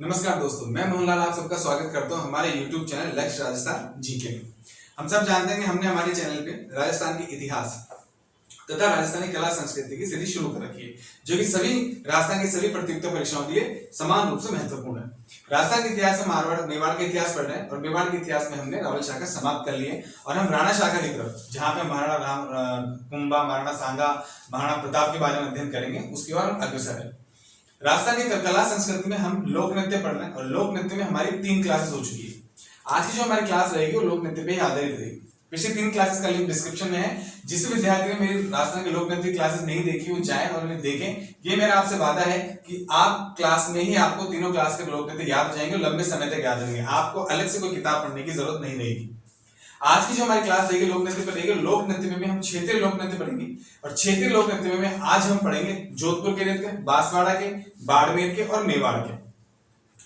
नमस्कार दोस्तों, मैं मोहनलाल आप सबका स्वागत करता हूं हमारे YouTube चैनल लक्ष्य राजस्थान जीके में। हम सब जानते हैं कि हमने हमारे चैनल पे राजस्थान के इतिहास तथा राजस्थानी कला संस्कृति की सीरीज शुरू कर रखी है, जो कि सभी राजस्थान की सभी प्रतियोगिता परीक्षाओं के लिए समान रूप से महत्वपूर्ण है। राजस्थान के इतिहास में मारवाड़ मेवाड़ के इतिहास पढ़ रहे हैं और मेवाड़ के इतिहास में हमने रावल शाखा समाप्त कर लिए और हम राणा शाखा की तरफ, जहाँ पे महाराणा कुंभा, महाराणा सांगा, महाराणा प्रताप के बारे में अध्ययन करेंगे, उसकी ओर हम अग्रसर है। राजस्थान की कला संस्कृति में हम लोक नृत्य पढ़ रहे हैं और लोक नृत्य में हमारी 3 क्लासेस हो चुकी है। आज की जो हमारी क्लास रहेगी वो लोक नृत्य पे ही आधारित रहेगी। पिछली 3 क्लासेस का लिंक डिस्क्रिप्शन में है। जिस विद्यार्थी ने मेरी राजस्थान के लोक नृत्य क्लासेस नहीं देखी वो जाए और उन्हें देखें। ये मेरा आपसे वादा है कि आप क्लास में ही आपको तीनों क्लास के लोक नृत्य याद हो जाएंगे और लंबे समय तक याद रहेंगे। आपको अलग से कोई किताब पढ़ने की जरूरत नहीं रहेगी। आज की जो हमारी क्लास रहेगी लोक नृत्य पर रहेगी। लोक नृत्य में हम क्षेत्रीय लोक नृत्य पढ़ेंगे और क्षेत्रीय लोक नृत्य में आज हम पढ़ेंगे जोधपुर के नृत्य, बांसवाड़ा के, बाड़मेर के और मेवाड़ के।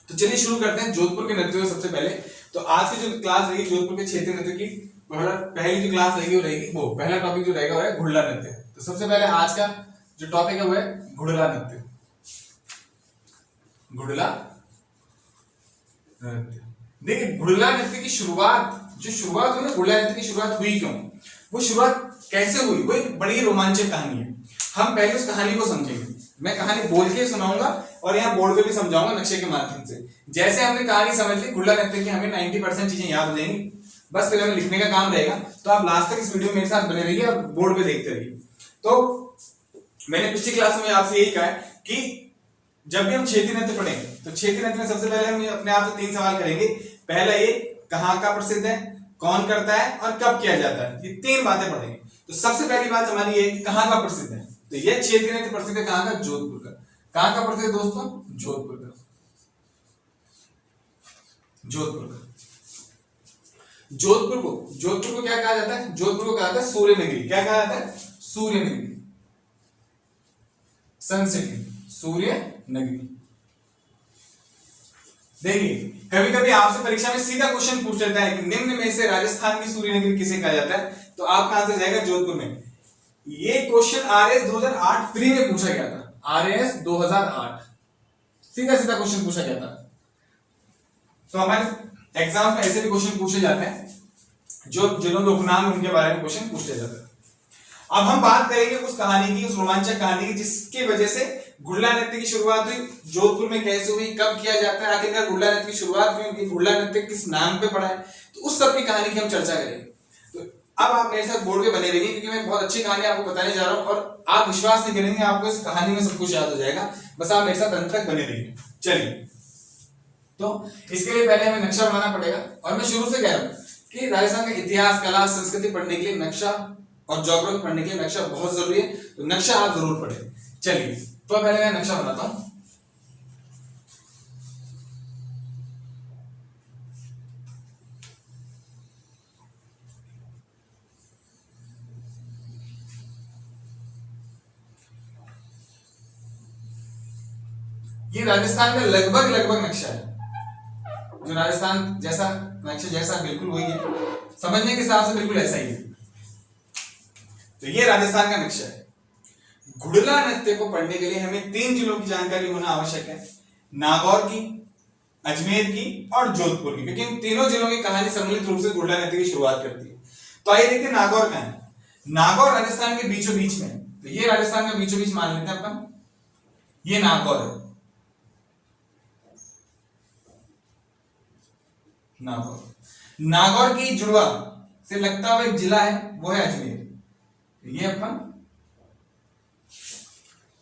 तो चलिए शुरू करते हैं जोधपुर के नृत्य सबसे पहले। तो आज की जो क्लास रहेगी जोधपुर के क्षेत्रीय नृत्य की पहली जो क्लास रहेगी वो रहेगी पहला टॉपिक जो रहेगा वो है घुड़ला नृत्य। तो सबसे पहले आज का जो टॉपिक है वो है घुड़ला नृत्य। घुड़ला नृत्य, देखिए घुड़ला नृत्य की शुरुआत हुई ना, घुड़ला नृत्य की शुरुआत हुई क्यों, वो शुरुआत कैसे हुई, वो एक बड़ी रोमांचक कहानी है। हम पहले उस कहानी को समझेंगे। मैं कहानी बोल के सुनाऊंगा और यहाँ बोर्ड पे भी समझाऊंगा नक्शे के माध्यम से। जैसे हमने कहानी समझ ली घुड़ला नृत्य की, हमें 90% चीजें याद हो जाएंगी, बस फिर हमें लिखने का काम रहेगा। तो आप लास्ट तक इस वीडियो में मेरे साथ बने रहिए और बोर्ड पे देखते रहिए। तो मैंने पिछली क्लास में आपसे यही कहा है कि जब भी हम क्षेत्रीय नृत्य पढ़ेंगे तो क्षेत्रीय नृत्य में सबसे पहले हम अपने आप से 3 सवाल करेंगे। पहला ये कहाँ का प्रसिद्ध है, कौन करता है और कब किया जाता है, ये 3 बातें पढ़ेंगे। तो सबसे पहली बात हमारी ये कहाँ का प्रसिद्ध है। तो ये क्षेत्रीय नृत्य प्रसिद्ध है कहाँ का, जोधपुर का। कहाँ का प्रसिद्ध दोस्तों, जोधपुर का। जोधपुर को क्या कहा जाता है, जोधपुर को कहा जाता है सूर्य नगरी। क्या कहा जाता है, सूर्य नगरी, सन सिटी, सूर्य नगरी। देखिए कभी कभी आपसे परीक्षा में सीधा क्वेश्चन पूछ लेता है कि निम्न में से राजस्थान की सूर्य नगरी किसे कहा जाता है, तो आपका आंसर जाएगा जोधपुर में। ये क्वेश्चन आरएएस 2008 प्री में पूछा गया था। आरएएस 2008 सीधा क्वेश्चन पूछा गया था। तो हमारे एग्जाम में ऐसे भी क्वेश्चन पूछे जाते हैं जो जिन्होंने उपनाम उनके बारे में क्वेश्चन पूछे जाते हैं। अब हम बात करेंगे उस कहानी की, उस रोमांचक कहानी की जिसकी वजह से घुड़ला नृत्य की शुरुआत हुई। जोधपुर में कैसे हुई, कब किया जाता है, आखिरकार घुड़ला नृत्य की शुरुआत क्यों हुई, घुड़ला नृत्य किस नाम पे पड़ा है, तो उस सब की कहानी की हम चर्चा करेंगे। तो अब आप मेरे साथ बोर्ड पे बने रहिए क्योंकि मैं बहुत अच्छी कहानी आपको बताने जा रहा हूं और आप विश्वास नहीं करेंगे, आपको इस कहानी में सब कुछ याद हो जाएगा। बस आप मेरे साथ अंत तक बने रहिए। चलिए, तो इसके लिए पहले हमें नक्शा बनाना पड़ेगा और मैं शुरू से कह रहा हूं कि राजस्थान का इतिहास, कला, संस्कृति पढ़ने के लिए नक्शा और ज्योग्राफी पढ़ने के लिए नक्शा बहुत जरूरी है। तो नक्शा आप जरूर पढ़ें। चलिए, तो पहले मैं नक्शा बनाता हूं। ये राजस्थान का लगभग नक्शा है, जो राजस्थान जैसा नक्शा जैसा बिल्कुल वही है, समझने के हिसाब से बिल्कुल ऐसा ही है। तो ये राजस्थान का नक्शा है। घुड़ला नृत्य को पढ़ने के लिए हमें 3 जिलों की जानकारी होना आवश्यक है, नागौर की, अजमेर की और जोधपुर की, क्योंकि इन तीनों जिलों की कहानी सम्मिलित रूप से घुड़ला नृत्य की शुरुआत करती है। तो आइए देखते हैं नागौर कहां है। नागौर राजस्थान के बीचों बीच में है। तो ये राजस्थान के बीचों बीच मान लेते हैं अपन, ये नागौर है। नागौर की जुड़वा से लगता हुआ एक जिला है, वो है अजमेर। ये अपन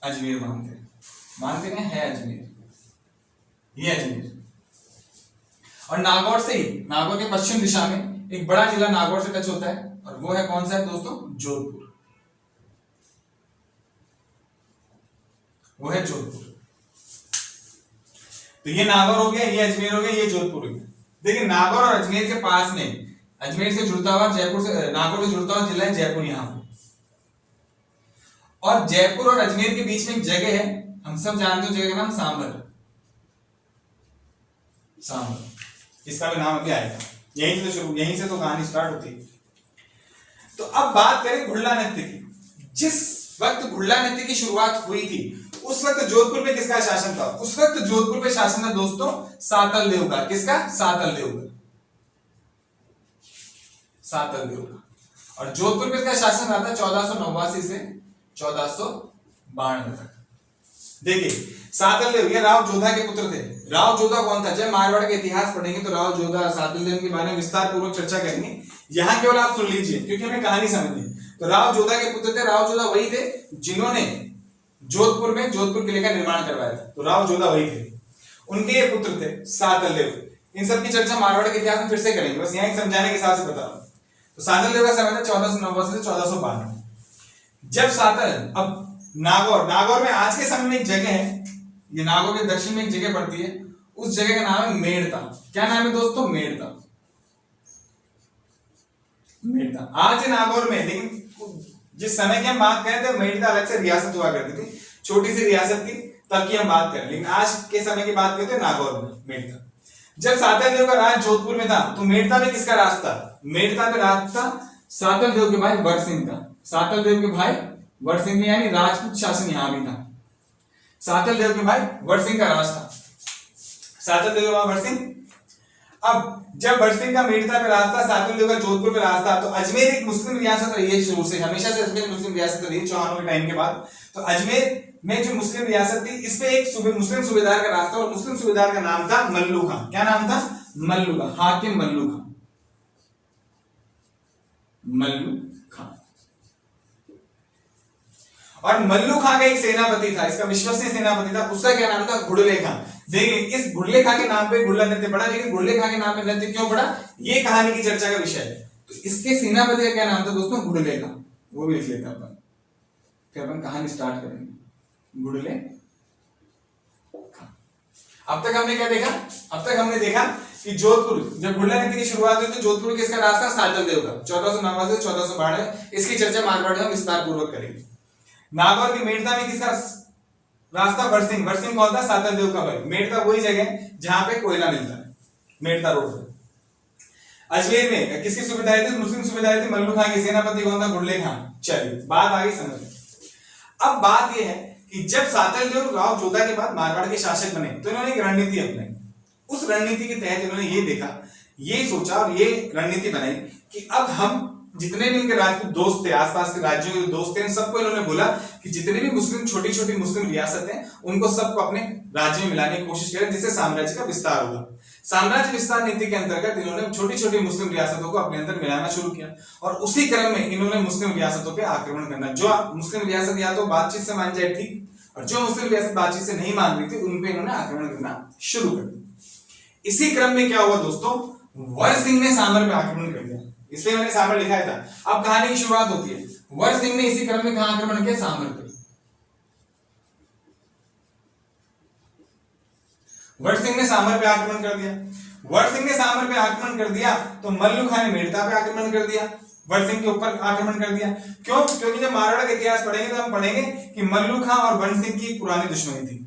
अजमेर मानते हैं, है अजमेर, ये अजमेर। और नागौर से ही, नागौर के पश्चिम दिशा में एक बड़ा जिला नागौर से टच होता है और वो है कौन सा है दोस्तों, जोधपुर। वो है जोधपुर। तो ये नागौर हो गया, ये अजमेर हो गया, ये जोधपुर हो गया। देखिए नागौर और अजमेर के पास में, अजमेर से जुड़ता हुआ जयपुर से, नागौर से जुड़ता हुआ जिला है जयपुर यहां पे। और जयपुर और अजमेर के बीच में एक जगह है, हम सब जानते हो जगह का नाम सांभर। इसका भी नाम अभी आएगा, यहीं से तो कहानी स्टार्ट होती है। तो अब बात करें घुड़ला नृत्य की। जिस वक्त घुड़ला नृत्य की शुरुआत हुई थी उस वक्त जोधपुर पे किसका शासन था? उस वक्त जोधपुर पे शासन था दोस्तों सातल देव का। किसका? सातल देव का। सातल देव का। और जोधपुर पे इसका शासन रहा था 1489 से 1492 तक। देखिए सातल देव ये राव जोधा के पुत्र थे। राव जोधा कौन था? जब मारवाड़ का इतिहास पढ़ेंगे तो राव जोधा सातल देव के बारे में विस्तार पूर्वक चर्चा करेंगे। यहाँ केवल आप सुन लीजिए क्योंकि हमें कहानी समझनी। तो राव जोधा के पुत्र थे। राव जोधा वही थे जिन्होंने जोधपुर में जोधपुर किले का निर्माण करवाया था। तो राव जोधा वही थे, उनके ये पुत्र थे सातल देव। इन सब की चर्चा मारवाड़ के इतिहास में फिर से करेंगे, बस यहाँ समझाने के हिसाब से बता रहा हूं। तो सातल देव का समय था 1489 से 1492। जब सातल, अब नागौर में आज के समय में एक जगह है, ये नागौर के दक्षिण में एक जगह पड़ती है, उस जगह का नाम है मेड़ता। क्या नाम है दोस्तों? मेड़ता। मेड़ता आज नागौर में, लेकिन जिस समय की हम बात करें तो मेड़ता अलग से रियासत हुआ करती थी, छोटी सी रियासत थी, तब की हम बात करें। लेकिन आज के समय की बात करते हैं नागौर में मेड़ता। जब सातल देव का राज जोधपुर में था तो मेड़ता में किसका राज था? मेड़ता में राज था सातल देव के भाई वर सिंह का। सातल देव के भाई वर सिंह, यानी राजपूत शासन यहां भी था। सातल देव के भाई वर सिंह का राज था। सातल देव का वर सिंह। अब जब वर सिंह का मेड़ता पे राज था, सातल देव का जोधपुर पे राज था, तो अजमेर एक मुस्लिम रियासत रही है शुरू से, हमेशा से अजमेर मुस्लिम रियासत रही है चौहानों के टाइम के बाद। तो अजमेर में जो मुस्लिम रियासत थी, इस पे एक मुस्लिम सूबेदार का राज था और मुस्लिम सूबेदार का नाम था मल्लू खां। क्या नाम था? मल्लू खां। हाकिम मल्लू खां। मल्लू खां। और मल्लू खां का एक सेनापति था, इसका विश्वसनीय सेनापति था, उसका क्या नाम था? घुड़ले खां। देखिए इस घुड़ले खां के नाम पे घुड़ला नृत्य पड़ा, लेकिन घुड़ले खां के नाम पे नृत्य क्यों पड़ा, ये कहानी की चर्चा का विषय है। तो इसके सेनापति का क्या नाम था दोस्तों? घुड़ले खां। वो भी लिख लेते हैं अपन, फिर अपन कहानी स्टार्ट करेंगे। घुड़ले खां। अब तक हमने क्या देखा? अब तक हमने देखा कि जोधपुर, जब घुड़ला नृत्य की शुरुआत हुई तो जोधपुर किसका राज था? सातल देव का। 1489 से 1492। इसकी चर्चा मारवाड़ में विस्तार पूर्वक करेंगे। नागौर के मेड़ता में किसका रास्ता? वर सिंह। वर सिंह कौन था? सातल देव का भाई। मेड़ता वही जगह है जहां पे कोयला मिलता है, मेड़ता रोड पे। अजमेर में किसकी सुबेदारी थी? मुस्लिम सुबेदारी थी मल्लू खां की। सेनापति कौन था? घुड़ले खां। चलिए बात आगे समझ। अब बात यह है कि जब सातल देव राव जोधा के बाद मारवाड़ के शासक बने तो इन्होंने एक रणनीति अपनाई। उस रणनीति के तहत इन्होंने ये देखा, ये सोचा और ये रणनीति बनाई कि अब हम जितने भी इनके राजपूत दोस्त थे, आसपास के राज्यों के दोस्त थे, इन सबको इन्होंने बोला कि जितने भी मुस्लिम छोटी छोटी मुस्लिम रियासत हैं उनको सबको अपने राज्य में मिलाने की कोशिश करें, जिससे साम्राज्य का विस्तार होगा। साम्राज्य विस्तार नीति के अंतर्गत इन्होंने छोटी छोटी मुस्लिम रियासतों को अपने अंदर मिलाना शुरू किया और उसी क्रम में इन्होंने मुस्लिम रियासतों पे आक्रमण करना। जो मुस्लिम रियासत या तो बातचीत से मान जाए ठीक, और जो मुस्लिम रियासत बातचीत से नहीं मान रही थी उन पे इन्होंने आक्रमण करना शुरू कर दिया। इसी क्रम में क्या हुआ दोस्तों? वर सिंह ने सामर पे आक्रमण कर दिया, इसलिए मैंने सामर लिखाया था। अब कहानी की शुरुआत होती है। वर सिंह ने इसी क्रम में कहां आक्रमण किया? सामर पे। वर सिंह ने सामर पे आक्रमण कर दिया। वर सिंह ने सामर पे आक्रमण कर दिया तो मल्लू खां ने मेड़ता पे आक्रमण कर दिया, वर सिंह के ऊपर आक्रमण कर दिया। क्यों? क्योंकि जब मारवाड़ का इतिहास पढ़ेंगे तो हम पढ़ेंगे कि मल्लू खां और वर सिंह की पुरानी दुश्मनी थी।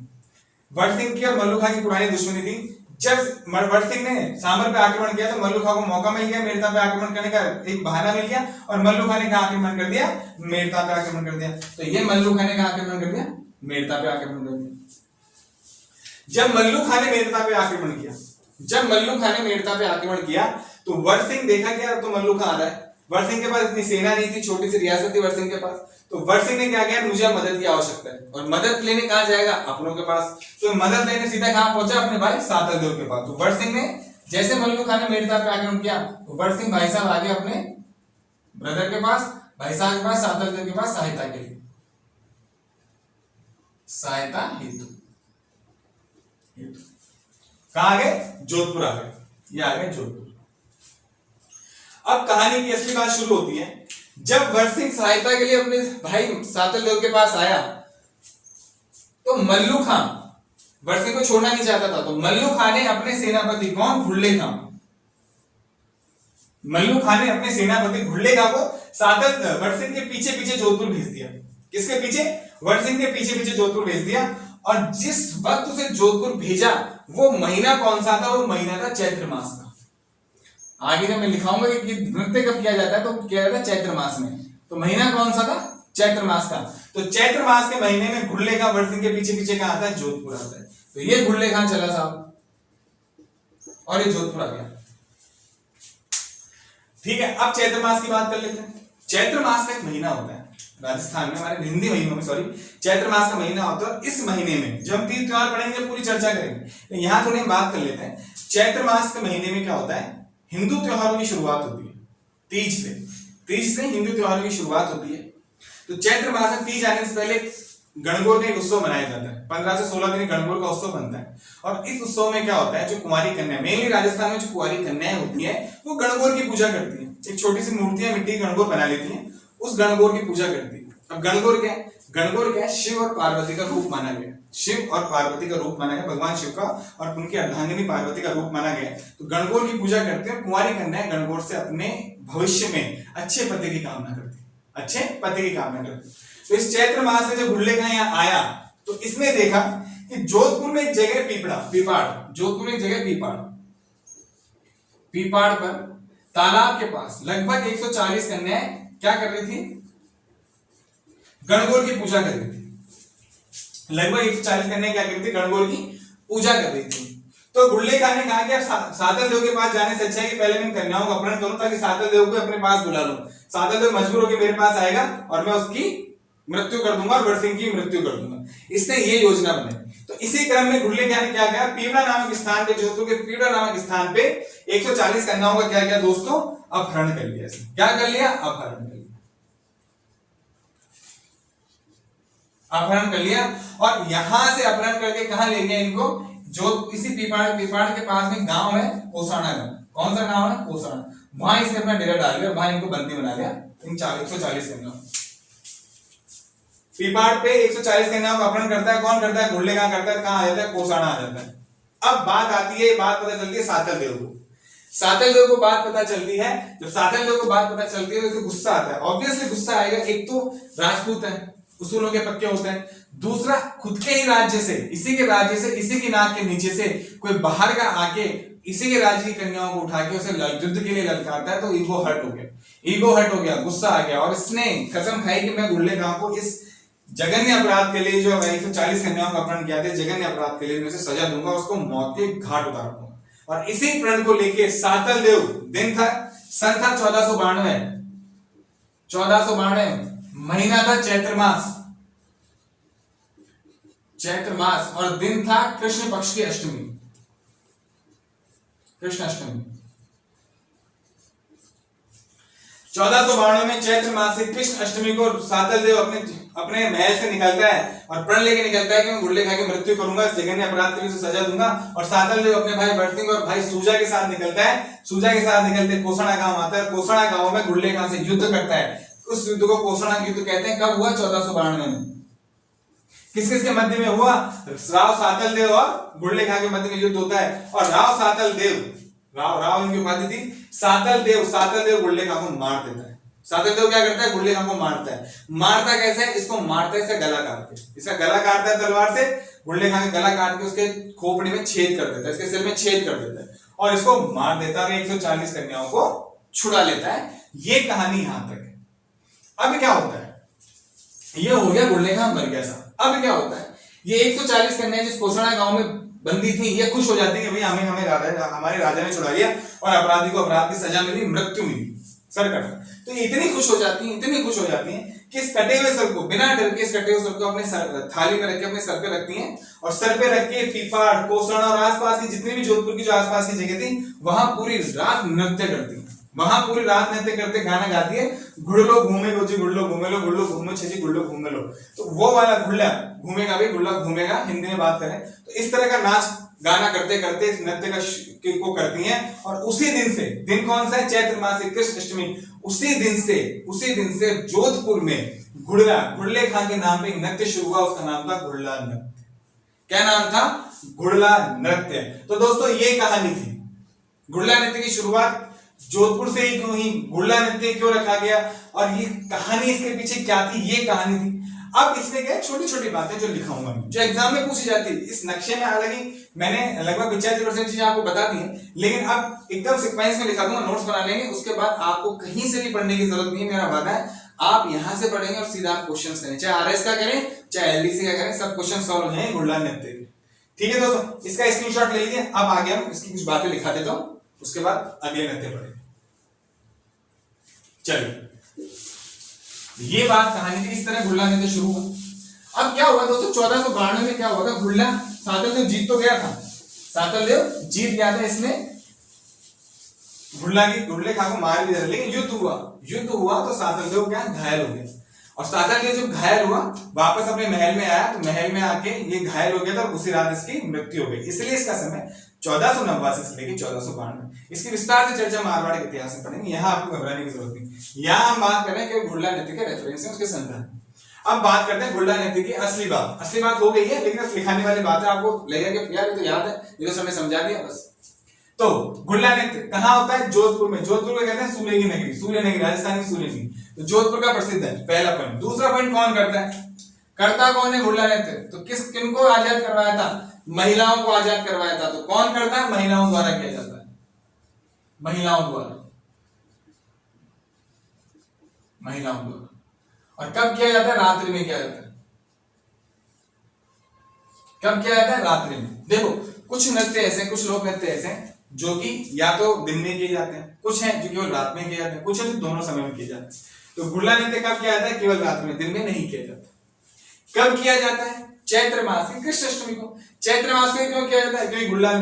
वर सिंह की और मल्लू खां की पुरानी दुश्मनी थी। जब वर सिंह ने सामर पे आक्रमण किया तो मल्लू खां को मौका मिल गया, मेड़ता पे आक्रमण करने का एक बहाना मिल गया और मल्लू खां ने कहां आक्रमण कर दिया? मेड़ता पे आक्रमण कर दिया। तो ये मल्लू खां ने कहां आक्रमण कर दिया? मेड़ता पे आक्रमण कर दिया। जब मल्लू खां ने मेड़ता पे आक्रमण किया, जब मल्लू खां ने मेड़ता पे आक्रमण किया तो वर सिंह देखा क्या तो मल्लू खां आ रहा है। वर सिंह के पास इतनी सेना नहीं थी, छोटी सी रियासत थी वर सिंह के पास। तो वर सिंह ने क्या किया? मुझे मदद की आवश्यकता है, और मदद लेने कहां जाएगा? अपनों के पास। तो मदद लेने सीधा कहां पहुंचा? अपने भाई सातल देव के पास। तो वर सिंह ने जैसे मल्लू खां ने मेड़ता पे आक्रमण किया तो वर सिंह भाई साहब आगे अपने ब्रदर के पास, भाई साहब के पास, सातल देव के पास सहायता के लिए, सहायता हेतु। कहां गए? जोधपुर आ गए। ये आ गए जोधपुर। अब कहानी की असली बात शुरू होती है। जब वर सिंह सहायता के लिए अपने भाई सातल देव के पास आया तो मल्लू खां वर सिंह को छोड़ना नहीं चाहता था। तो मल्लू खां ने अपने सेनापति कौन? घुड़ले खां। मल्लू खां ने अपने सेनापति घुड़ले खां को सातल वर सिंह के पीछे पीछे जोधपुर भेज दिया। किसके पीछे? वर सिंह के पीछे पीछे जोधपुर भेज दिया। और जिस वक्त उसे जोधपुर भेजा वो महीना कौन सा था? वो महीना था चैत्र मास का। आगे जब मैं लिखाऊंगा कि नृत्य कब किया जाता है तो किया जाता है चैत्र मास में। तो महीना कौन सा था? चैत्र मास का। तो चैत्र मास के महीने में घुड़ले खां वर्सिंग के पीछे पीछे कहां आता है, जोधपुर आता है। तो ये घुड़ले खां चला साहब और ये जोधपुर आ गया। ठीक है, अब चैत्र मास की बात कर लेते हैं। चैत्र मास का एक महीना होता है राजस्थान में, हमारे हिंदी महीनों में, सॉरी, चैत्र मास का महीना होता है। इस महीने में जब हम तीज त्योहार पढ़ेंगे पूरी चर्चा करेंगे, यहां थोड़ी हम बात कर लेते हैं। चैत्र मास के महीने में क्या होता है, हिंदू त्योहारों की शुरुआत होती है तीज से। तीज से हिंदू त्योहारों की शुरुआत होती है। तो चैत्र मास में तीज आने से पहले गणगौर का एक उत्सव मनाया जाता है। 15 से 16 दिन गणगौर का उत्सव बनता है। और इस उत्सव में क्या होता है, जो कुंवारी कन्या, मेनली राजस्थान में जो कुंवारी कन्याएं होती हैं वो गणगौर की पूजा करती हैं। एक छोटी सी मूर्तियां मिट्टी की गणगौर बना लेती हैं, उस गणगौर की पूजा करती है। अब गणगौर क्या है, गणगौर क्या है, शिव और पार्वती का रूप माना गया। शिव और पार्वती का रूप माना गया, भगवान शिव का और उनकी अर्धांगिनी पार्वती का रूप माना गया। तो गणगौर की पूजा करते हैं। कुंवारी कन्याएं गणगौर से अपने भविष्य में अच्छे पति की कामना करती है, अच्छे पति की कामना करती है। तो इस चैत्र मास में जब घुड़ले खां यहाँ आया तो इसने देखा कि जोधपुर में एक जगह पीपाड़, जोधपुर में एक जगह पीपाड़ पर तालाब के पास लगभग 140 कन्याएं क्या कर रही थी, गणगौर की पूजा कर रही थी। लगभग 140 कन्याएं क्या कर रही थी, गणगौर की पूजा कर रही थी। तो घुड़ले खां ने कहा कि सातल देव के पास जाने से अच्छा है कि पहले मैं कन्याओं का अपहरण करूं ताकि सातल देव को अपने पास बुला लूं। सातल देव मजबूर होकर मेरे पास आएगा और मैं उसकी मृत्यु कर दूंगा, वर्सिंग की मृत्यु कर दूंगा। इसने ये योजना बनाई। तो इसी क्रम में घुड़ले खां ने क्या किया, पीवड़ा नामक स्थान पे, जोधपुर के पीवड़ा नामक स्थान पे 140 कन्याओं का क्या किया दोस्तों, अपहरण कर लिया। क्या कर लिया, अपहरण कर लिया, अपहरण कर लिया। और यहां से अपहरण करके कहां ले गया इनको, जो इसी पीपाड़ के पास में गांव है कोसाना गांव। कौन सा गांव है, कोसाना। वहां इसने अपना डेरा डाल लिया, वहां इनको बंदी बना लिया। इन 140 कन्याओं, पीपाड़ पे 140 कन्याओं का अपहरण करता है। कौन करता है, घुड़ले खां करता है। कहां आ जाता है, कोसाना आ जाता है। अब बात आती है, बात पता चलती है सातल देव को। सातल देव को बात पता चलती है। जब सातल देव को बात पता चलती है तो गुस्सा आता है, ऑब्वियसली गुस्सा आएगा। एक तो राजपूत है, उसूलों के पक्के होते हैं। दूसरा, खुद के ही राज्य से, इसी के राज्य से, इसी की नाक के नीचे से कोई बाहर का आके इसी के राज्य की कन्याओं को उठा के उसे युद्ध के लिए ललकारता है, तो ईगो हर्ट हो गया, ईगो हर्ट हो गया, गुस्सा आ गया। और इसने कसम खाई कि मैं घुड़ले खां को इस जघन्य अपराध के लिए, जो 140 कन्याओं का अपहरण किया था, जघन्य अपराध के लिए मैं उसे सजा दूंगा, उसको मौत के घाट उतार दूंगा। और इसी प्रण को लेके सातल देव, दिन था, सन था 1492, 1492, महीना था चैत्र मास, चैत्र मास, और दिन था कृष्ण पक्ष की अष्टमी, कृष्ण अष्टमी। 1492 में चैत्र मास से कृष्ण अष्टमी को सातल देव अपने महल से निकलता है और प्रण लेके निकलता है कि मैं घुड़ले खां की मृत्यु करूंगा, इस जघन्य अपराध के लिए उसे सजा दूंगा। और सातल देव अपने भाई वर्सिंग और भाई सूजा के साथ निकलता है। सूजा के साथ निकलते कोसड़ा गांव आता है। कोसड़ा गांव में घुड़ले खां से युद्ध करता है। उस युद्ध को कोसड़ा युद्ध कहते हैं। कब हुआ, 1492 में। किस किस के मध्य में हुआ, राव सातल देव और घुड़ले खां के मध्य में युद्ध होता है। और राव सातल देव, राव इनकी उपाधि थी, सातल देव घुड़ले खां को मार देता है। सातल देव क्या करता है, घुड़ले खां को मारता है। मारता कैसे है, इसको मारता है, इसका गला काटते, इसका गला काटता है तलवार से। घुड़ले खां का गला काट के उसके खोपड़ी में छेद कर देता है, इसके सिर में छेद कर देता है और इसको मार देता है। 140 कन्याओं को छुड़ा लेता है। ये कहानी यहां तक है। अब क्या होता है, ये हो गया घुड़ले खां मर गया सा। अब क्या होता है, ये 140 कन्याएं जिस कोसड़ा गांव में बंदी थी, ये खुश हो जाती है कि भाई हमारे राजा ने छुड़ा लिया और अपराधी को अपराध की सजा मिली, मृत्यु मिली, सर कटा। तो ये इतनी खुश हो जाती हैं कि इस कटे हुए सर को, बिना डर के इस कटे हुए सर को अपने सर थाली में रख के अपने सर पे रखती हैं और सर पे रख के पीपाड़, कोसड़ा और आसपास की जितनी भी जोधपुर की जो आसपास की जगह थी, वहां पूरी रात नृत्य करती है। वहां पूरी रात नृत्य करते गाना गाती है, घुड़लो घूमे लो जी, घुड़लो घूमे लो, घुड़लो घूमे छे जी, घुड़लो घूमे लो। तो वो वाला घुड़ला घूमेगा भी, घुड़ला घूमेगा, हिंदी में बात करें तो इस तरह का नाच गाना करते करते नृत्य को करती हैं। और उसी दिन से, दिन कौन सा है, चैत्र मास की कृष्ण अष्टमी, उसी दिन से जोधपुर में घुड़ले खां के नाम पे नृत्य शुरू हुआ। उसका नाम था घुड़ला नृत्य। क्या नाम था, घुड़ला नृत्य। तो दोस्तों ये कहानी थी घुड़ला नृत्य की शुरुआत जोधपुर से ही क्यों हुई, घुड़ला नृत्य क्यों रखा गया और ये कहानी इसके पीछे क्या थी, ये कहानी थी। अब इसमें क्या छोटी छोटी बातें जो लिखाऊंगा मैं, जो एग्जाम में पूछी जाती है। इस नक्शे में हालांकि मैंने लगभग 85% चीजें आपको बता दी हैं, लेकिन अब एकदम सीक्वेंस में लिखा दूंगा, नोट्स बना लेंगे। उसके बाद आपको कहीं से भी पढ़ने की जरूरत नहीं है, मेरा वादा है। आप यहां से पढ़ेंगे और सीधा आप क्वेश्चंस करें, चाहे आरएस का करें चाहे एलडीसी का करें, सब क्वेश्चन सॉल्व हो जाएंगे घुड़ला नृत्य के। ठीक है दोस्तों, इसका स्क्रीनशॉट ले लीजिए। अब आगे हम इसकी कुछ बातें लिखा देता हूं, उसके बाद अगले नृत्य पढ़ेंगे। चलिए, ये बात कहानी थी, इस तरह घुड़ला नृत्य शुरू हुआ। अब क्या हुआ दोस्तों, 1492 में क्या हुआ था, घुड़ला सातलदेव जीत तो गया था, सातलदेव जीत गया था, इसमें घुड़ले खां को मार भी दिया, लेकिन युद्ध हुआ तो सातलदेव क्या घायल हो गया। और सातलदेव जब घायल हुआ वापस अपने महल में आया, तो महल में आके ये घायल हो गया था और उसी रात इसकी मृत्यु हो गई। इसलिए इसका समय 1489 से लेकर 1492। इसकी विस्तार से चर्चा मारवाड़ के इतिहास में पढ़ेंगे, यहाँ आपको घबराने की जरूरत नहीं। यहाँ हम बात कर रहे हैं कि घुड़ला नृत्य के रेफरेंस है, उसके संदर्भ। अब बात करते हैं घुड़ला नृत्य की असली बात हो गई है, लेकिन लिखाने वाली बातें आपको लगेगा कि यार ये तो याद है, ये तो सबने समझा दिया बस। तो घुड़ला नृत्य कहाँ होता है, जोधपुर में। जोधपुर को कहते हैं सूर्य की नगरी, राजस्थान की सूर्य की, तो जोधपुर का प्रसिद्ध है, पहला पॉइंट। दूसरा पॉइंट, कौन करता कौन है घुड़ला नृत्य, तो किनको आजाद करवाया था, महिलाओं को आजाद करवाया था। तो कौन करता है, महिलाओं द्वारा किया जाता है, महिलाओं द्वारा। और कब किया जाता है, रात्रि में किया जाता है। कब किया जाता है, रात्रि में। देखो कुछ नृत्य ऐसे, कुछ लोक नृत्य ऐसे हैं जो कि या तो दिन में किए जाते हैं, कुछ है जो केवल रात में किए जाते हैं, कुछ है जो दोनों समय में किए जाते हैं। तो घुड़ला नृत्य कब किया जाता है, केवल रात में, दिन में नहीं किया जाता। कब किया जाता है, चैत्र मास की कृष्ण अष्टमी को। चैत्र मास में क्यों किया जाता है, क्योंकि घुड़ला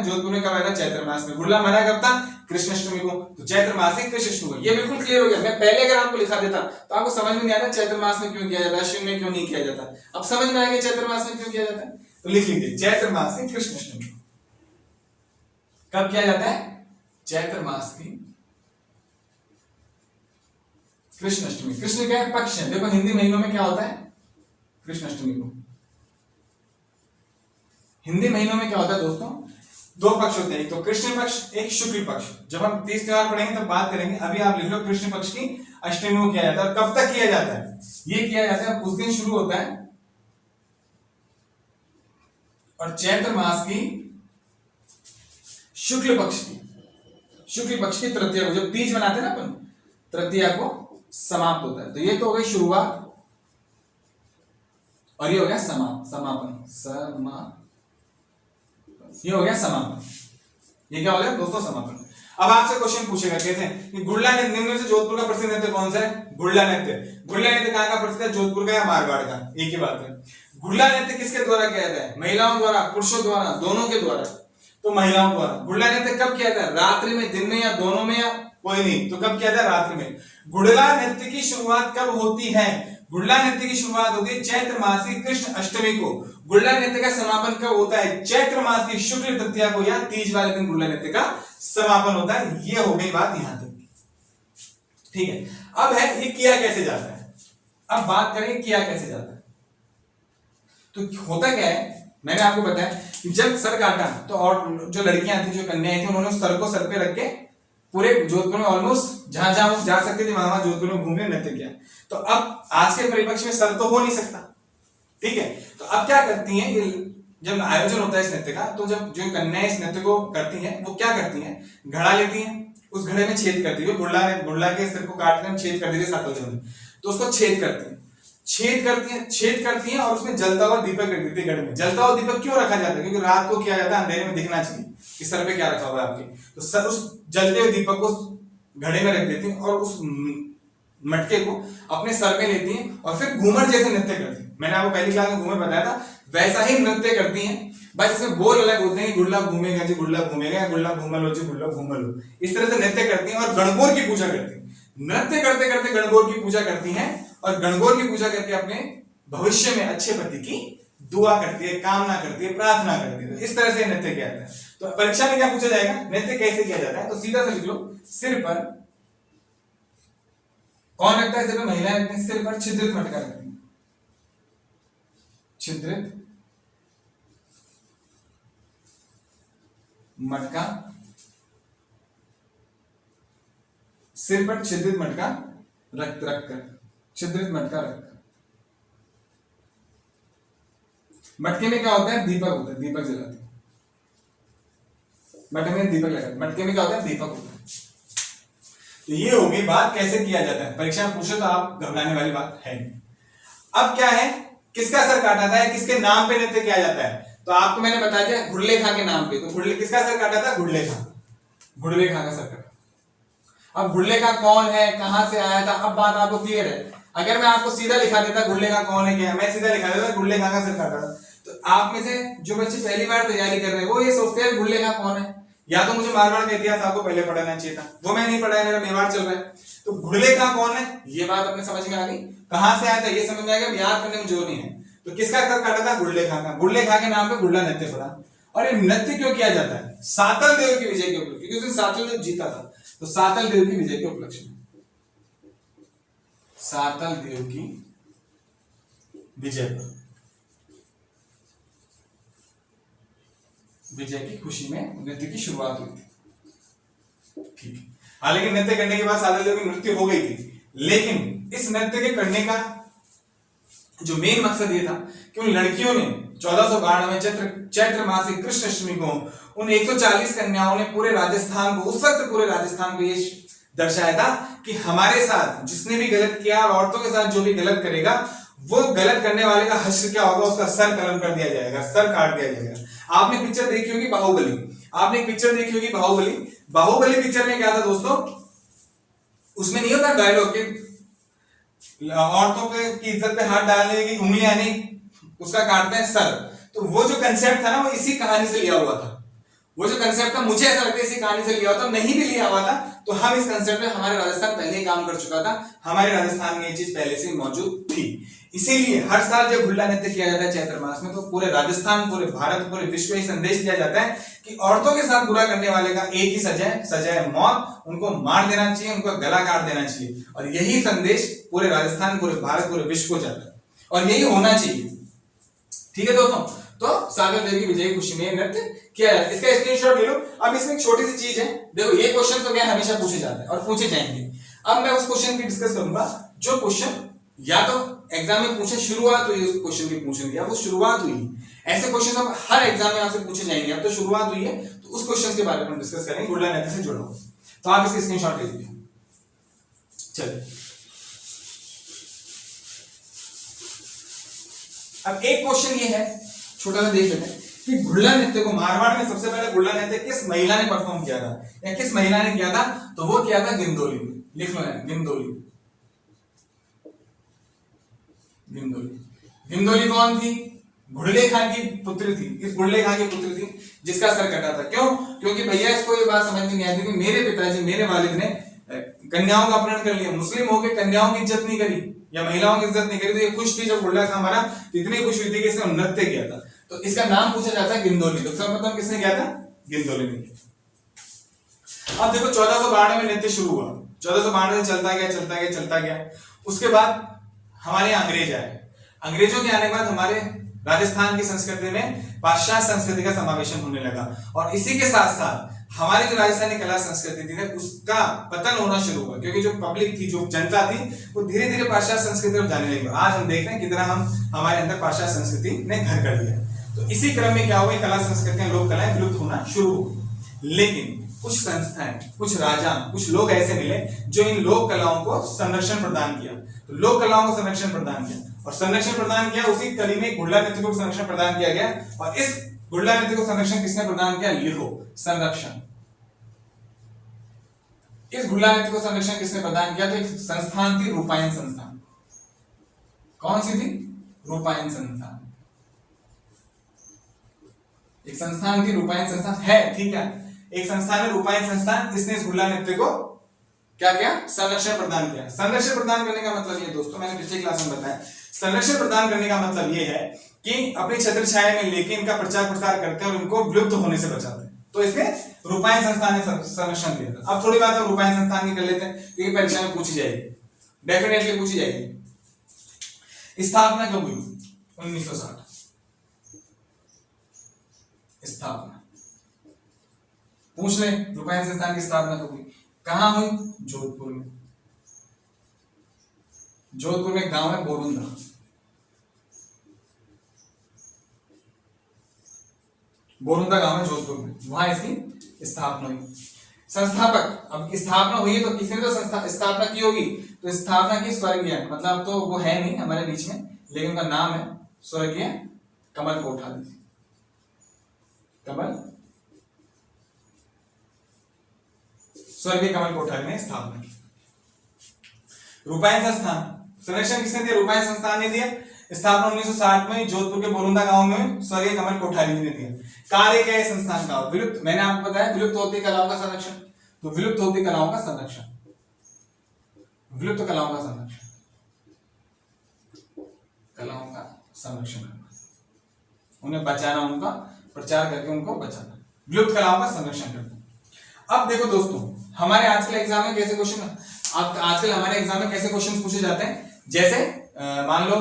जोधपुर में कब आया था, चैत्र मास में। घुड़ला मरा कब था, कृष्ण अष्टमी को, तो चैत्र मास की कृष्ण अष्टमी को। ये बिल्कुल क्लियर हो गया। मैं पहले अगर आपको लिखा देता तो आपको समझ में नहीं आता चैत्र मास में क्यों किया जाता है, अष्टमी में क्यों नहीं किया जाता। अब समझ में आ गया चैत्र मास में क्यों किया जाता है, तो लिख लीजिए चैत्र मास की कृष्ण अष्टमी। कब किया जाता है, चैत्र मास की कृष्ण अष्टमी। कृष्ण क्या है, पक्ष है। देखो हिंदी महीनों में क्या होता है, कृष्ण अष्टमी को हिंदी महीनों में क्या होता है दोस्तों, दो पक्ष होते हैं, एक तो कृष्ण पक्ष, एक शुक्ल पक्ष। जब हम 30 त्योहार पढ़ेंगे तब बात करेंगे, अभी आप लिख लो कृष्ण पक्ष की अष्टमी को किया जाता है। और कब तक किया जाता है, ये किया जाता है उस दिन शुरू होता है, और चैत्र मास की शुक्ल पक्ष की तृतीया को, जब तीज मनाते हैं ना अपन, तृतीया को समाप्त होता है। तो ये तो हो गई शुरुआत और ये हो गया समापन। ये हो गया समापन। ये क्या हो गया दोस्तों, समापन। अब आपसे क्वेश्चन पूछेगा, कहते हैं कि घुड़ला नृत्य, निम्न में से जोधपुर का प्रसिद्ध नृत्य कौन सा है, घुड़ला नृत्य। घुड़ला नृत्य कहाँ का प्रसिद्ध है, जोधपुर का या मारवाड़ का, एक ही बात है। घुड़ला नृत्य किसके द्वारा किया जाता है, महिलाओं द्वारा, पुरुषों द्वारा, दोनों के द्वारा। तो महिलाओं द्वारा। घुड़ला नृत्य कब किया जाता है, रात्रि में, दिन में, या दोनों में, या कोई नहीं, तो कब किया जाता है, रात्रि में। घुड़ला नृत्य की शुरुआत कब होती है, घुड़ला नृत्य की शुरुआत होती है चैत्र मास की कृष्ण अष्टमी को। घुड़ला नृत्य का समापन कब होता है, चैत्र मास की शुक्ल तृतीया को, या तीज वाले दिन घुड़ला नृत्य का समापन होता है। ये हो गई बात यहां तक, ठीक है। अब है ये किया कैसे जाता है। अब बात करें किया कैसे जाता है, तो होता क्या है, मैंने आपको बताया कि जब सर काटा तो, और जो लड़कियां थी, जो कन्याएं थी, उन्होंने सर को सर पे रख के पूरे जोधपुर में ऑलमोस्ट जहां जहां वो जा सकती थी वहां जोधपुर में घूमे नृत्य किया। तो अब आज के परिप्रेक्ष्य में सर तो हो नहीं सकता, ठीक है। तो अब क्या करती हैं, जब आयोजन होता है इस नृत्य का, तो जब जो कन्याएं इस नृत्य को करती हैं, वो क्या करती हैं, घड़ा लेती हैं, उस घड़े में छेद करती है। घुड़ला के सिर को काट कर छेद कर देती है सातलदेव ने, तो उसको छेद करती हैं और उसमें जलता हुआ दीपक रख देती है घड़े में। जलता हुआ दीपक क्यों रखा जाता है, क्योंकि रात को किया जाता है, अंधेरे में दिखना चाहिए कि सर पे क्या रखा हुआ है आपके। तो सर उस जलते हुए दीपक को घड़े में रख देती हैं और उस मटके को अपने सर में लेती हैं और फिर घूमर जैसे नृत्य करती हैं। मैंने आपको पहली क्लास में घूमर बताया था, वैसा ही नृत्य करती हैं, बस इसमें बोल अलग होते हैं कि गुड़ला घूमेगा जी, गुड़ला घूमेगा, गुड़ला घूमल हो जी, गुड़ला घूमल हो। इस तरह से नृत्य करती हैं और गणगौर की पूजा करती हैं। नृत्य करते करते गणगौर की पूजा करती हैं और गणगौर की पूजा करके अपने भविष्य में अच्छे पति की दुआ करती है, कामना करती है, प्रार्थना करती है। तो इस तरह से नृत्य किया जाता है। तो परीक्षा में क्या पूछा जाएगा, नृत्य कैसे किया जाता है, तो सीधा से लिख लो, सिर पर कौन रखता है, सिर पर महिलाएं रखती हैं, सिर पर छिद्रित मटका रखती हैं, छिद्रित मटका, सिर पर छिद्रित मटका रखकर, छिद्रित मटका रखकर। मटके में क्या होता है, दीपक होता है, दीपक जलाते हैं, मटके में दीपक लगाते, मटके में क्या होता है, दीपक होता है। तो ये हो गई बात कैसे किया जाता है। परीक्षा में पूछे तो आप घबराने वाली बात है नहीं। अब क्या है, किसका सर काटा था, किसके नाम पे नृत्य किया जाता है। तो आपको मैंने बता दिया घुड़ले खां के नाम पे। तो घुड़ले किसका सर काटा था, घुड़ले खां, घुड़ले खां का सर काटा। अब घुड़ले खां कौन है, कहां से आया था, अब बात आपको क्लियर है। अगर मैं आपको सीधा लिखा देता घुड़ले खां कौन है क्या है, मैं सीधा लिखा देता घुड़ले खां का सर काटा था, तो आप में से जो बच्चे पहली बार तैयारी कर रहे हैं वो ये सोचते हैं घुड़ले खां कौन है। या तो मुझे मारवाड़ का इतिहास आपको पहले पढ़ाना चाहिए था, वो मैं नहीं पढ़ाया, मेरा मेवाड़ चल रहा है। तो घुड़ले खां कौन है ये बात अपने समझ में आ गई, कहां से आया था ये समझ में आ गया, याद करने में जोर नहीं है। तो किसका सर काटा था, घुड़ले खां का। घुड़ले खां के नाम पे घुड़ला नृत्य पड़ा। और ये नृत्य क्यों किया जाता है, सातल देव की विजय के उपलक्ष्य, क्योंकि उस दिन सातल देव जीता था, तो सातल देव की विजय के उपलक्ष्य में, सातल देव की विजय पर, विजय की खुशी में नृत्य की शुरुआत हुई थी। ठीक है, हालांकि नृत्य करने के बाद सातल देव की मृत्यु हो गई थी, लेकिन इस नृत्य के करने का जो मेन मकसद ये था कि उन लड़कियों ने 1492 में चैत्र मास की कृष्ण अष्टमी को उन 140 कन्याओं ने पूरे राजस्थान को, उस वक्त पूरे राजस्थान को ये दर्शाया था कि हमारे साथ जिसने भी गलत किया और औरतों के साथ जो भी गलत करेगा, वो गलत करने वाले का हश्र क्या होगा, उसका सर कलम कर दिया जाएगा, सर काट दिया जाएगा। आपने पिक्चर देखी होगी बाहुबली, आपने एक पिक्चर देखी होगी बाहुबली। बाहुबली पिक्चर में क्या था दोस्तों, उसमें नहीं होता डायलॉग कि औरतों की इज्जत पे हाथ डालने की उंगलियां नहीं, उसका काटते हैं सर। तो वो जो कंसेप्ट था ना, वो इसी कहानी से लिया हुआ था। वो जो कंसेप्ट था, मुझे ऐसा लगता है इसी कहानी से लिया हुआ था, नहीं भी लिया हुआ था तो हम इस कंसेप्ट में, हमारे राजस्थान पहले ही काम कर चुका था, हमारे राजस्थान में ये चीज पहले से मौजूद थी। इसीलिए हर साल जब घुड़ला नृत्य किया जाता है चैत्र मास में, तो पूरे राजस्थान, पूरे भारत, पूरे विश्व में संदेश दिया जाता है कि औरतों के साथ बुरा करने वाले का एक ही सजा है, सजा है मौत। उनको मार देना चाहिए, उनको गला काट देना चाहिए। और यही संदेश पूरे राजस्थान, पूरे भारत, पूरे विश्व को जाता है, और यही होना चाहिए। ठीक है दोस्तों, तो सातल देव की विजय की खुशी में नृत्य किया जाता है। इसका स्क्रीनशॉट ले लो। अब इसमें एक छोटी सी चीज है, देखो ये क्वेश्चन तो क्या हमेशा पूछे जाते हैं और पूछे जाएंगे। अब मैं उस क्वेश्चन की डिस्कस करूंगा जो क्वेश्चन या तो एग्जाम में पूछे, शुरुआत हुई उस क्वेश्चन की पूछने की, अब वो शुरुआत हुई, ऐसे क्वेश्चन अब हर एग्जाम में आपसे पूछे जाएंगे। अब तो शुरुआत हुई है, तो उस क्वेश्चन के बारे में डिस्कस करेंगे घुड़ला नृत्य से जुड़ा हुआ। तो आप इसके स्क्रीनशॉट ले लीजिए। चलिए, अब एक क्वेश्चन ये है, छोटा सा देख लेते हैं कि घुड़ला नृत्य को मारवाड़ में सबसे पहले घुड़ला नृत्य किस महिला ने परफॉर्म किया था, या किस महिला ने किया था, तो वो किया था गिंदोली ने। लिख लो है गिंदोली। गिंदोली, गिंदोली कौन थी, घुड़ले खां की पुत्री थी। इस घुड़ले खां की पुत्री थी जिसका सर कटा था। क्यों, क्योंकि भैया इसको ये बात समझ में नहीं आती कि मेरे पिताजी, मेरे वालिद ने कन्याओं का अपहरण कर लिया, मुस्लिम होकर कन्याओं की इज्जत नहीं करी या महिलाओं की इज्जत नहीं करी। तो ये खुश थी जब घुड़ला खां मरा, तो इतनी खुश हुई थी कि इसने नृत्य किया था। तो इसका नाम पूछा जाता है गिंदोली। तो इसका मतलब किसने किया था, गिंदोली ने किया। अब देखो 1492 में नृत्य शुरू हुआ, 1492 से चलता गया, चलता गया, चलता गया। उसके बाद हमारे यहाँ अंग्रेज आए। अंग्रेजों के आने के बाद हमारे राजस्थान की संस्कृति में पाश्चात्य संस्कृति का समावेशन होने लगा, और इसी के साथ साथ हमारी जो राजस्थानी कला संस्कृति थी उसका पतन होना शुरू हुआ, क्योंकि जो पब्लिक थी, जो जनता थी, वो धीरे धीरे पाश्चात्य संस्कृति में जाने लगी। आज हम देख रहे हैं कितना हमारे अंदर पाश्चात्य संस्कृति ने घर कर लिया। तो इसी क्रम में क्या हुआ, कला संस्कृतियां, लोक कलाएं विलुप्त होना शुरू हो गई। लेकिन कुछ संस्थाएं, कुछ राजा, कुछ लोग ऐसे मिले जो इन लोक कलाओं को संरक्षण प्रदान किया। तो लोक कलाओं को संरक्षण प्रदान किया, और संरक्षण प्रदान किया उसी कली में घुड़ला नृत्य को संरक्षण प्रदान किया गया। और इस घुड़ला नृत्य को संरक्षण किसने प्रदान किया, लिखो संरक्षण। इस घुड़ला नृत्य को संरक्षण किसने प्रदान किया, तो एक संस्थान थी, रूपायन संस्थान। कौन सी थी, रूपायन संस्थान। एक संस्थान थी, रूपायन संस्थान है, ठीक है। एक संस्थान है रूपायन संस्थान, इसने इस घुड़ला नृत्य को क्या किया, संरक्षण प्रदान किया। संरक्षण प्रदान करने का मतलब ये दोस्तों, मैंने पिछली क्लास में बताया, संरक्षण प्रदान करने का मतलब ये है कि अपनी छत्र छाया में लेके इनका प्रचार प्रसार करते हैं और इनको विलुप्त होने से बचाते हैं। तो इसमें रूपायन संस्थान ने संरक्षण दिया था। अब थोड़ी बात हम रूपायन संस्थान की कर लेते हैं, क्योंकि परीक्षा में पूछी जाएगी, डेफिनेटली पूछी जाएगी। स्थापना कब हुई, 1960। स्थापना पूछ ले, रूपायन संस्थान की स्थापना कब हुई, कहां हुई, जोधपुर में। जोधपुर में गांव है बोरुंदा, बोरुंदा गांव है जोधपुर में, वहां इसकी स्थापना हुई। संस्थापक, अब स्थापना हुई है तो किसी ने तो स्थापना की होगी, तो स्थापना की स्वर्गीय, मतलब तो वो है नहीं हमारे बीच में, लेकिन उनका नाम है स्वर्गीय कमल कोठारी जी। स्वर्गीय कमल कोठारी ने स्थापना की। रूपायन संस्थान संरक्षण किसने दिया? रूपायन संस्थान ने दिया। स्थापना 1960 में जोधपुर के बोरुंदा गांव में स्वर्गीय कमल कोठारी जी ने दिया। कार्य क्या है संस्थान का? विलुप्त, मैंने आपको बताया विलुप्त होती कलाओं का संरक्षण, तो विलुप्त होती कलाओं का संरक्षण, विलुप्त कलाओं का संरक्षण, कलाओं का संरक्षण करना, उन्हें बचाना, उनका प्रचार करके उनको बचाना, विलुप्त कलाओं का संरक्षण करना। अब देखो दोस्तों, हमारे आजकल एग्जाम में कैसे क्वेश्चन, आजकल हमारे एग्जाम में कैसे क्वेश्चन पूछे जाते हैं, जैसे मान लो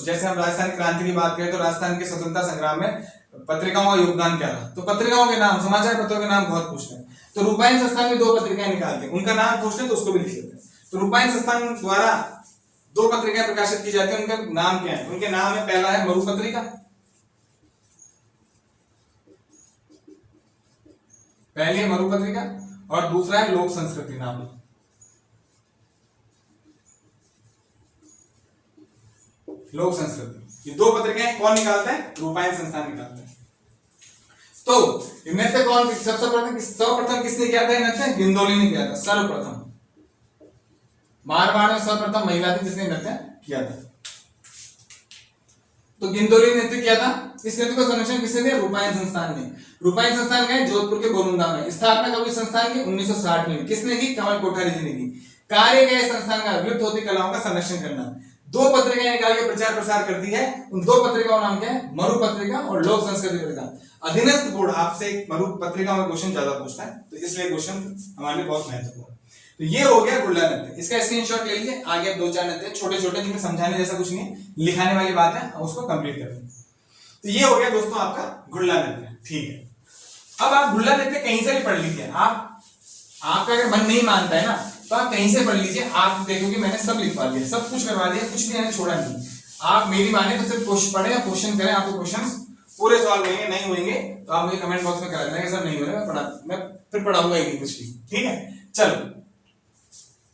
जैसे हम राजस्थान क्रांति की बात करें तो राजस्थान के स्वतंत्रता संग्राम में पत्रिकाओं का योगदान क्या रहा, तो पत्रिकाओं के नाम, समाचार पत्रों के नाम बहुत पूछते हैं। तो रूपायन संस्थान में 2 पत्रिकाएं निकालते हैं, उनका नाम पूछते हैं तो उसको भी लिख लेते हैं। तो रूपायन संस्थान द्वारा 2 पत्रिकाएं प्रकाशित की जाती है, उनका नाम क्या है? उनके नाम है, पहला है मरु पत्रिका, पहली है मरु पत्रिका और दूसरा है लोक संस्कृति नाम। लोक संस्कृति, ये 2 पत्रिकाएं कौन निकालता है? रूपायन संस्थान निकालता है। तो इनमें से कौन सर्वप्रथम किसने किया था? नृत्य गिंदोली ने किया था सर्वप्रथम। मारवाड़ में सर्वप्रथम महिला थी जिसने नृत्य किया था, तो गिंदोली ने नृत्य किया था। इस नृत्य को संरक्षण किसने दिया? रूपायन संस्थान ने। रूपायन संस्थान गए जोधपुर के बोरुंदा में। स्थापना कब हुई संस्थान की? 1960 में। किसने की? कमल कोठारी जी ने की। कार्य क्या है संस्थान का? विलुप्त होती कलाओं का संरक्षण करना। 2 पत्रिकाएं निकाल के प्रचार प्रसार करती है, उन 2 पत्रिकाओं का नाम क्या है? मरु पत्रिका और लोक संस्कृति पत्रिका। अधीनस्थ बोर्ड आपसे मरु पत्रिका में क्वेश्चन ज्यादा पूछता है, तो इसलिए क्वेश्चन हमारे लिए बहुत महत्वपूर्ण है। तो ये हो गया गुल्ला नृत्य, इसका स्क्रीनशॉट ले लीजिए। आगे 2-4 नृत्य छोटे छोटे जिनमें समझाने जैसा कुछ नहीं, लिखाने वाली बात है, उसको कंप्लीट करें। तो ये हो गया दोस्तों आपका गुल्ला नृत्य, ठीक है। अब आप गुल्ला नृत्य कहीं से भी पढ़ लीजिए, आपका अगर मन नहीं मानता है ना तो आप कहीं से पढ़ लीजिए, आप देखोगे मैंने सब लिखवा दिया, सब कुछ करवा दिया, कुछ भी मैंने छोड़ा नहीं। आप मेरी माने तो सिर्फ पढ़े या क्वेश्चन करें, आपको क्वेश्चन पूरे सॉल्व होंगे, नहीं होंगे तो आप मुझे कमेंट बॉक्स में करा देना कि सर नहीं हो रहा, मैं फिर पढ़ाऊंगा ही नहीं कुछ भी, ठीक है। चलो,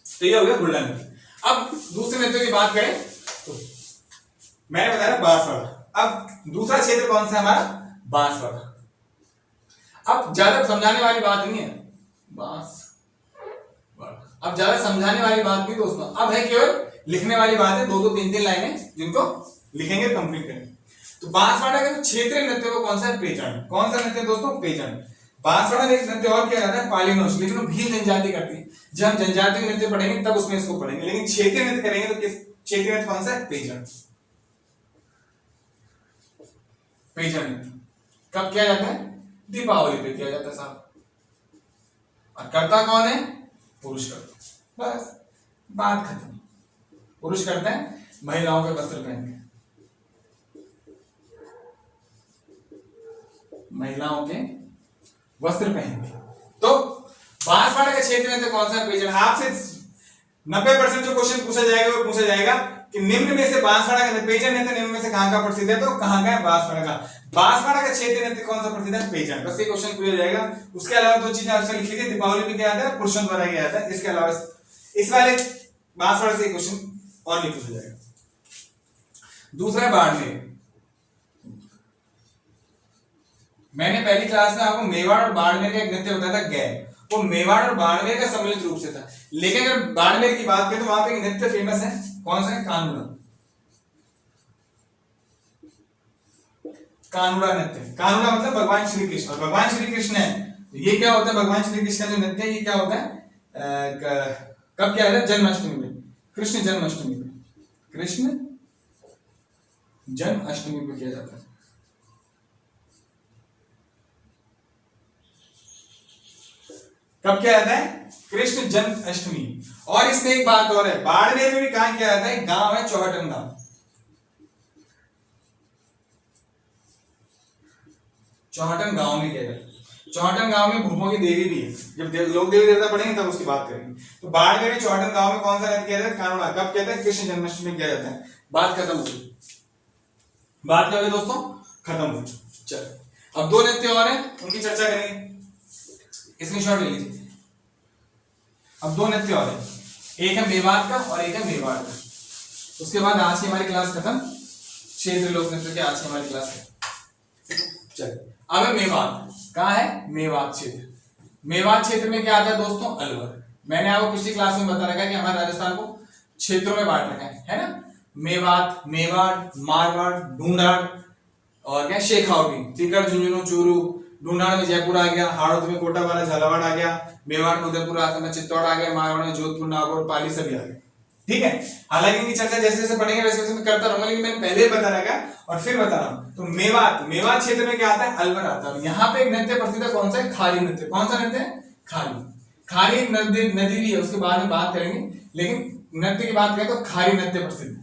तो ये हो गया गुल्ला नृत्य। अब दूसरे नृत्य की बात करें तो मैंने बताया बांसवाड़ा। अब दूसरा क्षेत्र कौन सा है हमारा? बांसवाड़ा। अब ज्यादा समझाने वाली बात नहीं है, अब ज्यादा समझाने वाली बात नहीं दोस्तों, अब है केवल लिखने वाली बात है, 2-2, 3-3 लाइनें जिनको लिखेंगे कंप्लीट करेंगे। तो बांसवाड़ा के क्षेत्रीय नृत्य को कौन सा है? पेचन। कौन सा नृत्य दोस्तों? पेचन। बांसवाड़ा में एक नृत्य और किया जाता है पालीनोश, लेकिन वो भील जनजाति करती है। जब हम जनजाति नृत्य पढ़ेंगे तब उसमें इसको पढ़ेंगे, लेकिन क्षेत्रीय नृत्य करेंगे तो किस क्षेत्रीय नृत्य कौन सा है? पेचन। पेचन नृत्य कब किया जाता है? दीपावली पे किया जाता है साहब। और करता कौन है? पुरुष करता है, बस बात खत्म। पुरुष करते हैं महिलाओं के वस्त्र पहन के, महिलाओं के वस्त्र पहन के। तो बांसवाड़ा के क्षेत्र में तो कौन सा पेज है? आपसे 90% जो क्वेश्चन पूछा जाएगा वो पूछा जाएगा कि निम्न में से बांसवाड़ा का पेजन नृत्य निम्न में से कहां का प्रसिद्ध है? तो कहां का है? बांसवाड़ा का। बांसवाड़ा का क्षेत्र नृत्य कौन सा प्रसिद्ध है? पेजन। बस ये क्वेश्चन पूछा जाएगा। उसके अलावा 2 चीजें आपसे लिख लीजिए, दीपावली में क्या आता है? पुरुषों द्वारा किया जाता है। इसके अलावा इस वाले बांसवाड़ा से क्वेश्चन और नहीं पूछा जाएगा। दूसरा बाड़मेर। मैंने पहली क्लास में आपको मेवाड़ और बाड़मेर का एक नृत्य बताया था, गैर। वो मेवाड़ और बाड़मेर का सम्मिलित रूप से था, लेकिन अगर बाड़मेर की बात करें तो वहां पे एक नृत्य फेमस है, कौन सा है? कानूड़ा। कानूड़ा नृत्य। कानूड़ा मतलब भगवान श्री कृष्ण, और भगवान श्री कृष्ण है, ये क्या होता है? भगवान श्री कृष्ण का जो नृत्य है ये क्या होता है? कब क्या है? जन्माष्टमी में, कृष्ण जन्माष्टमी में, कृष्ण जन्माष्टमी में किया जाता है। कब किया जाता है? कृष्ण जन्माष्टमी। और इसमें एक बात और है, बाड़मेर में भी कहां किया जाता है? गांव है चौहटन गांव। चौहटन गांव में किया जाता है। चौहटन गांव में भूपों की देवी भी है, जब लोग देवी देवता पढ़ेंगे तब उसकी बात करेंगे। तो बाड़मेर में चौहटन गांव में कौन सा नृत्य किया जाता है? कानूड़ा। कब किया जाता है? कृष्ण जन्माष्टमी में किया जाता है। बात खत्म हो गई। बात क्या हुई दोस्तों? खत्म हो गई। चलो, अब 2 नृत्य और हैं, उनकी चर्चा करेंगे। स्क्रीनशॉट ले लीजिए। अब दो नृत्य और है, एक है मेवात का और एक है मेवाड़ का। उसके बाद आज की हमारी क्लास खत्म, क्षेत्रीय लोक नृत्य की आज की हमारी क्लास है। चलिए अब है मेवात। कहाँ है? मेवात क्षेत्र। मेवात क्षेत्र में क्या आता है दोस्तों? अलवर। मैंने आपको पिछली क्लास में बता रखा है कि हमारे राजस्थान को क्षेत्रों में बांट रखा है ना? मेवात, मेवाड़, मारवाड़, ढूंढाड़ और क्या शेखावटी, सीकर, झुंझुनू, चूरू। ढूंढाड़ में जयपुर आ गया, हाड़ौत में कोटावाला, झालावाड़ आ गया, मेवाड़ में उदयपुर, आसम में चित्तौड़ आ गया, मारवाड़ में जोधपुर, नागौर, पाली सभी आ गए। ठीक है, हालांकि इनकी चर्चा जैसे जैसे पढ़ेंगे वैसे वैसे मैं करता रहूंगा, लेकिन मैंने पहले ही बता रखा और फिर बता रहा हूं। तो मेवात, मेवात क्षेत्र में क्या आता है? अलवर आता है। यहाँ पे एक नृत्य प्रसिद्ध है, कौन सा है? खारी नृत्य। कौन सा नृत्य है? खारी। खारी एक नदी भी है, उसके बाद में बात करेंगे, लेकिन नृत्य की बात करें तो खारी नृत्य प्रसिद्ध है।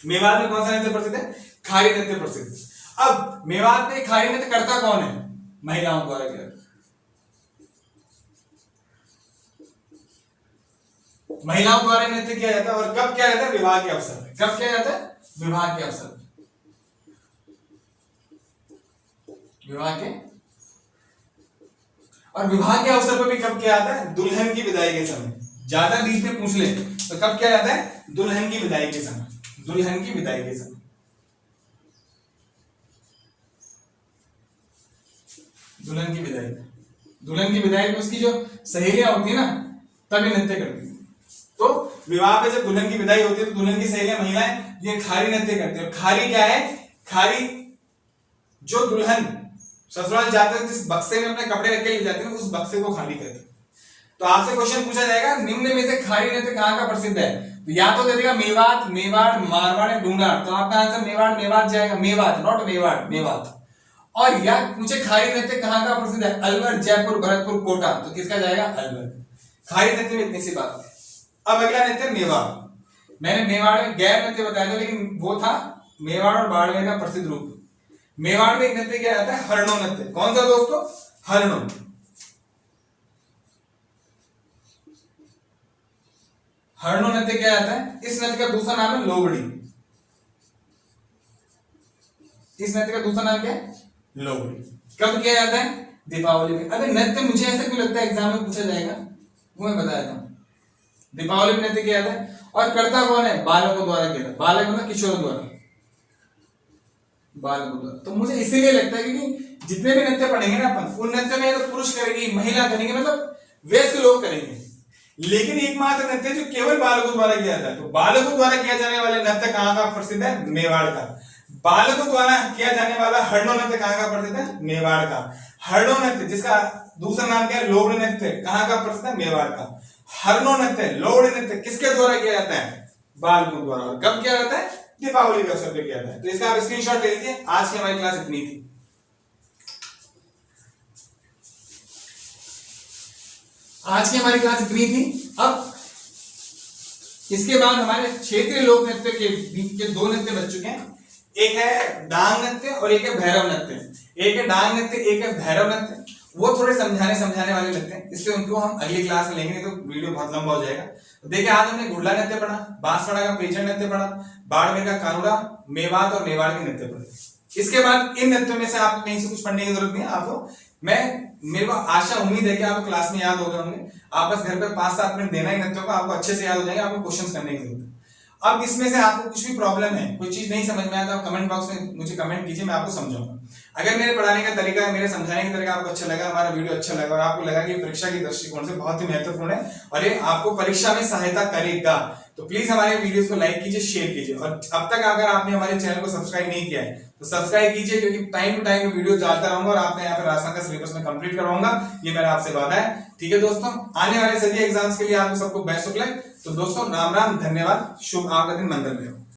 मेवात में कौन सा नृत्य प्रसिद्ध है? खारी नृत्य प्रसिद्ध। अब मेवात में खारी नृत्य करता कौन है? महिलाओं द्वारा किया, महिलाओं द्वारा नृत्य किया जाता है। और कब किया जाता है? विवाह के अवसर पे। कब किया जाता है? विवाह के अवसर पे। विवाह के, और विवाह के अवसर पर भी कब किया जाता है? दुल्हन की विदाई के समय। ज्यादा बीच में पूछ ले तो कब किया जाता है? दुल्हन की विदाई के समय। दुल्हन की विदाई के समय, दुल्हन की विदाई। दुल्हन की विदाई में उसकी जो सहेलियां होती है ना, तभी नृत्य करती है। तो विवाह पे जब दुल्हन की विदाई होती है तो दुल्हन की सहेलियां, महिलाएं, ये खारी नृत्य करती है। खारी क्या है? खारी जो दुल्हन ससुराल जाते हैं, जिस बक्से में अपने कपड़े रख के ले जाते हैं, उस बक्से को खाली करते हैं। तो आपसे क्वेश्चन पूछा जाएगा, निम्न में से खारी नृत्य कहाँ का प्रसिद्ध है? तो या तो दे देगा मेवात, मेवाड़, मारवाड़, ढूंढाड़। तो आपका आंसर मेवाड़, मेवात जाएगा। मेवात, नॉट मेवाड़, मेवात। और या पूछे खारी नृत्य कहाँ का प्रसिद्ध है? अलवर, जयपुर, भरतपुर, कोटा। तो किसका जाएगा? अलवर। खारी नृत्य में इतनी सी बात है। अब अगला नृत्य मेवाड़। मैंने मेवाड़ में गैर नृत्य बताया था, लेकिन वो था मेवाड़ और बाड़मेर का प्रसिद्ध रूप। मेवाड़ में एक नृत्य क्या आता है? हरणो नृत्य। कौन सा दोस्तों? हरणो। हरणो नृत्य क्या आता है? इस नृत्य का दूसरा नाम है लोबड़ी। इस नृत्य का दूसरा नाम क्या है? लोबड़ी। कब किया जाता है? दीपावली में। अबे नृत्य मुझे ऐसा क्यों लगता है एग्जाम में पूछा जाएगा, वो मैं बता देता हूं। दीपावली में नृत्य किया जाता है। और करता कौन है? बालकों द्वारा किया जाता है। बालक मतलब किशोर द्वारा, बालकों द्वारा। तो मुझे इसीलिए लगता है क्योंकि जितने भी नृत्य पढ़ेंगे ना अपन, उन नृत्य में तो पुरुष करेंगे, महिला करेंगे, मतलब वयस्क लोग करेंगे। लेकिन एकमात्र नृत्य जो केवल बालकों द्वारा किया जाता है। तो बालकों द्वारा किया जाने वाला नृत्य कहाँ का प्रसिद्ध है? मेवाड़ का। बालकों द्वारा किया जाने वाला हरणो नृत्य कहाँ का प्रसिद्ध है? मेवाड़ का। हरणो नृत्य, जिसका दूसरा नाम क्या है? लोबड़ी नृत्य, कहाँ का प्रसिद्ध है? मेवाड़ का। हरणो नृत्य, लोबड़ी नृत्य किसके द्वारा किया जाता है? बालकों द्वारा। और कब किया जाता है? दीपावली के अवसर पर किया जाता है। तो इसका आप स्क्रीनशॉट ले लीजिए। आज की हमारी क्लास इतनी थी। आज की हमारी क्लास इतनी थी। अब इसके बाद हमारे क्षेत्रीय लोक नृत्य के दो नृत्य बच चुके हैं। एक है डांग नृत्य और एक है भैरव नृत्य। एक है डांग नृत्य, एक है भैरव नृत्य। वो थोड़े समझाने वाले नृत्य हैं, इसलिए उनको हम अगली क्लास में लेंगे, नहीं तो वीडियो बहुत लंबा हो जाएगा। तो देखिए, आज हमने गुड़ला नृत्य पढ़ा, बांसवाड़ा का पेचर नृत्य पढ़ा, बाड़मेर का कानूड़ा, मेवात और मेवाड़ के नृत्य पढ़े। इसके बाद इन नृत्यों में से आपको कहीं से कुछ पढ़ने की जरूरत नहीं है। आपको मेरे को आशा उम्मीद है कि आपको क्लास में याद हो गए होंगे। आप बस घर पे 5-7 मिनट देना ही नृत्यों को, आपको अच्छे से याद हो जाएंगे। आपको क्वेश्चंस करने की जरूरत है। अब इसमें से आपको कुछ भी प्रॉब्लम है, कोई चीज नहीं समझ में आया, तो आप कमेंट बॉक्स में मुझे कमेंट कीजिए, मैं आपको समझाऊंगा। अगर मेरे पढ़ाने का तरीका, मेरे समझाने का तरीका आपको अच्छा लगा, हमारा वीडियो अच्छा लगा और आपको लगा कि परीक्षा के दृष्टिकोण से बहुत ही महत्वपूर्ण है और ये आपको परीक्षा में सहायता करेगा, तो प्लीज हमारे वीडियोस को लाइक कीजिए, शेयर कीजिए। और अब तक अगर आपने हमारे चैनल को सब्सक्राइब नहीं किया है तो सब्सक्राइब कीजिए, क्योंकि टाइम टू टाइम वीडियो डालता रहूंगा और आपका यहाँ पे राजस्थान का सिलेबस में कंप्लीट करवाऊंगा। ये मेरा आपसे वादा है। ठीक है दोस्तों, आने वाले सभी एग्जाम्स के लिए आपको सबको बेस्ट ऑफ लक। तो दोस्तों, राम राम, धन्यवाद, शुभ आपका दिन मंगलमय हो।